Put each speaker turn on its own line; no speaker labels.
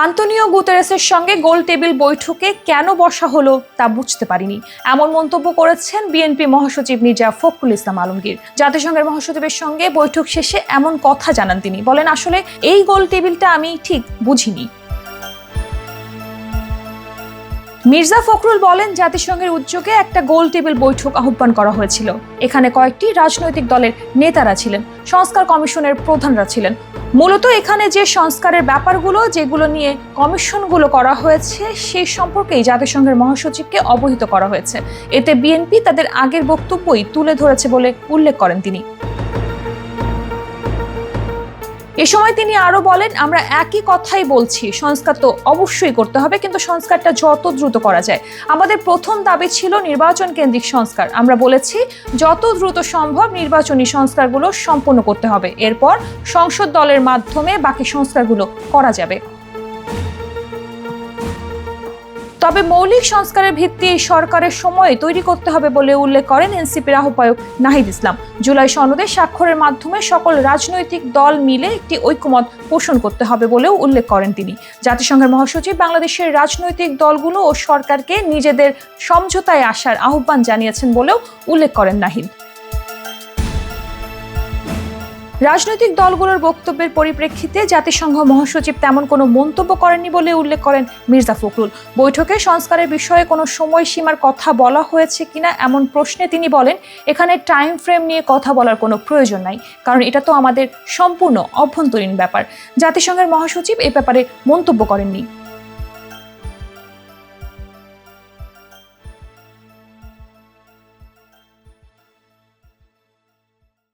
Antonio গুতেরেসের সঙ্গে গোল table বৈঠকে কেন বসা হলো তা বুঝতে পারিনি, এমন মন্তব্য করেছেন বিএনপি মহাসচিব মির্জা ফখরুল ইসলাম আলমগীর। জাতিসংঘের মহাসচিবের সঙ্গে বৈঠক শেষে এমন কথা জানান তিনি। বলেন, আসলে এই গোল টেবিলটা আমি ঠিক বুঝিনি। মির্জা ফখরুল বলেন, জাতিসংঘের উদ্যোগে একটা গোল টেবিল বৈঠক আহ্বান করা হয়েছিল। এখানে কয়েকটি রাজনৈতিক দলের নেতারা ছিলেন, সংস্কার কমিশনের প্রধানরা ছিলেন। মূলত এখানে যে সংস্কারের ব্যাপারগুলো যেগুলো নিয়ে কমিশনগুলো করা হয়েছে সেই সম্পর্কেই জাতিসংঘের মহাসচিবকে অবহিত করা হয়েছে। এতে বিএনপি তাদের আগের বক্তব্যই তুলে ধরেছে বলে উল্লেখ করেন তিনি। এ সময় তিনি আরো বলেন, আমরা একই কথাই বলছি, সংস্কার তো অবশ্যই করতে হবে, কিন্তু সংস্কারটা যত দ্রুত করা যায়। আমাদের প্রথম দাবি ছিল নির্বাচন কেন্দ্রিক সংস্কার। আমরা বলেছি যত দ্রুত সম্ভব নির্বাচনী সংস্কারগুলো সম্পন্ন করতে হবে, এরপর সংসদ দলের মাধ্যমে বাকি সংস্কারগুলো করা যাবে। তবে মৌলিক সংস্কারের ভিত্তি সরকারের সময়ে তৈরি করতে হবে বলে উল্লেখ করেন এনসিপির আহ্বায়ক নাহিদ ইসলাম। জুলাই সনদে স্বাক্ষরের মাধ্যমে সকল রাজনৈতিক দল মিলে একটি ঐক্যমত পোষণ করতে হবে বলেও উল্লেখ করেন তিনি। জাতিসংঘের মহাসচিব বাংলাদেশের রাজনৈতিক দলগুলো ও সরকারকে নিজেদের সমঝোতায় আসার আহ্বান জানিয়েছেন বলেও উল্লেখ করেন নাহিদ। রাজনৈতিক দলগুলোর বক্তব্যের পরিপ্রেক্ষিতে জাতিসংঘ মহাসচিব তেমন কোনো মন্তব্য করেননি বলে উল্লেখ করেন মির্জা ফখরুল। বৈঠকে সংস্কারের বিষয়ে কোনো সময়সীমার কথা বলা হয়েছে কিনা এমন প্রশ্নে তিনি বলেন, এখানে টাইম ফ্রেম নিয়ে কথা বলার কোনো প্রয়োজন নাই, কারণ এটা তো আমাদের সম্পূর্ণ অভ্যন্তরীণ ব্যাপার। জাতিসংঘের মহাসচিব এ ব্যাপারে মন্তব্য করেননি।